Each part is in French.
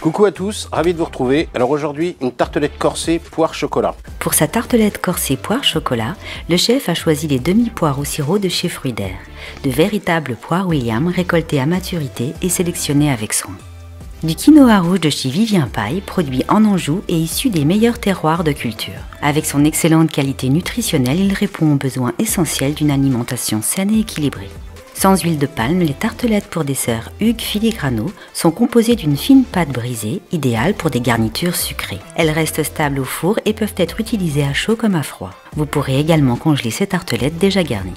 Coucou à tous, ravi de vous retrouver. Alors aujourd'hui, une tartelette corsée poire chocolat. Pour sa tartelette corsée poire chocolat, le chef a choisi les demi-poires au sirop de chez Fruits d'Air, de véritables poires William récoltées à maturité et sélectionnées avec soin. Du quinoa rouge de chez Vivien Paille, produit en Anjou et issu des meilleurs terroirs de culture. Avec son excellente qualité nutritionnelle, il répond aux besoins essentiels d'une alimentation saine et équilibrée. Sans huile de palme, les tartelettes pour dessert Hugues Filigrano sont composées d'une fine pâte brisée, idéale pour des garnitures sucrées. Elles restent stables au four et peuvent être utilisées à chaud comme à froid. Vous pourrez également congeler ces tartelettes déjà garnies.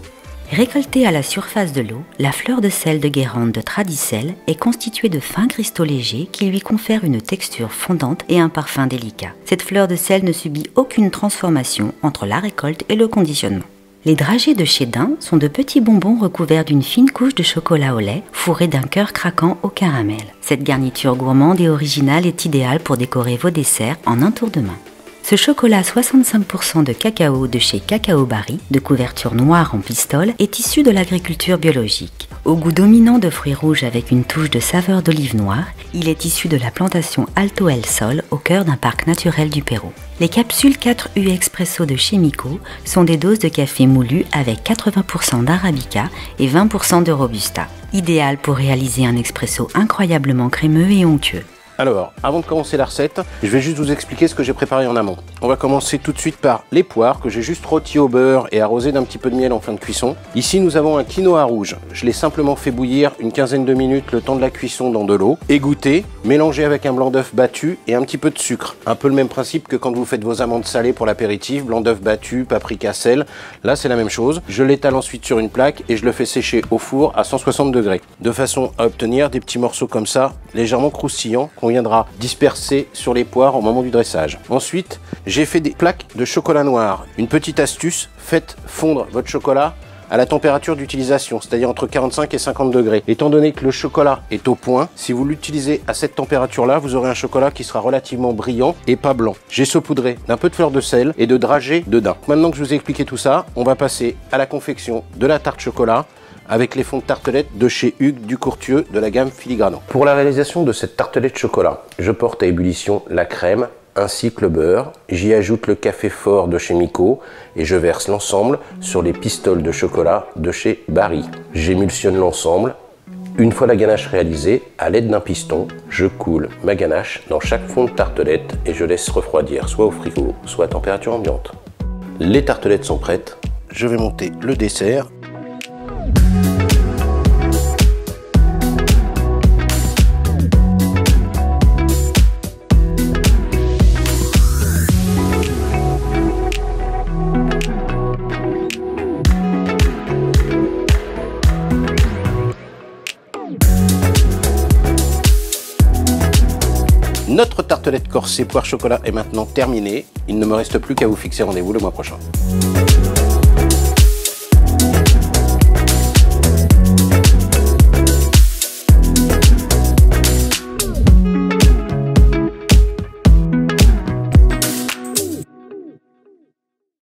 Récoltée à la surface de l'eau, la fleur de sel de Guérande de Tradicel est constituée de fins cristaux légers qui lui confèrent une texture fondante et un parfum délicat. Cette fleur de sel ne subit aucune transformation entre la récolte et le conditionnement. Les dragées de chez Dain sont de petits bonbons recouverts d'une fine couche de chocolat au lait, fourrés d'un cœur craquant au caramel. Cette garniture gourmande et originale est idéale pour décorer vos desserts en un tour de main. Ce chocolat 65% de cacao de chez Cacao Barry, de couverture noire en pistole, est issu de l'agriculture biologique. Au goût dominant de fruits rouges avec une touche de saveur d'olive noire, il est issu de la plantation Alto El Sol au cœur d'un parc naturel du Pérou. Les capsules 4U Expresso de chez Miko sont des doses de café moulu avec 80% d'arabica et 20% de robusta. Idéal pour réaliser un expresso incroyablement crémeux et onctueux. Alors, avant de commencer la recette, je vais juste vous expliquer ce que j'ai préparé en amont. On va commencer tout de suite par les poires que j'ai juste rôties au beurre et arrosées d'un petit peu de miel en fin de cuisson. Ici, nous avons un quinoa rouge. Je l'ai simplement fait bouillir une quinzaine de minutes le temps de la cuisson dans de l'eau, égoutter, mélanger avec un blanc d'œuf battu et un petit peu de sucre. Un peu le même principe que quand vous faites vos amandes salées pour l'apéritif, blanc d'œuf battu, paprika, sel. Là, c'est la même chose. Je l'étale ensuite sur une plaque et je le fais sécher au four à 160 degrés, de façon à obtenir des petits morceaux comme ça, légèrement croustillants, qu'on viendra disperser sur les poires au moment du dressage. Ensuite, j'ai fait des plaques de chocolat noir. Une petite astuce, faites fondre votre chocolat à la température d'utilisation, c'est-à-dire entre 45 et 50 degrés. Étant donné que le chocolat est au point, si vous l'utilisez à cette température-là, vous aurez un chocolat qui sera relativement brillant et pas blanc. J'ai saupoudré d'un peu de fleur de sel et de dragées de daim. Maintenant que je vous ai expliqué tout ça, on va passer à la confection de la tarte chocolat avec les fonds de tartelette de chez Hugues Ducourtieu de la gamme Filigrano. Pour la réalisation de cette tartelette chocolat, je porte à ébullition la crème ainsi que le beurre. J'y ajoute le café fort de chez Miko et je verse l'ensemble sur les pistoles de chocolat de chez Barry. J'émulsionne l'ensemble. Une fois la ganache réalisée, à l'aide d'un piston, je coule ma ganache dans chaque fond de tartelette et je laisse refroidir soit au frigo, soit à température ambiante. Les tartelettes sont prêtes. Je vais monter le dessert. Notre tartelette corsée poire chocolat est maintenant terminée. Il ne me reste plus qu'à vous fixer rendez-vous le mois prochain.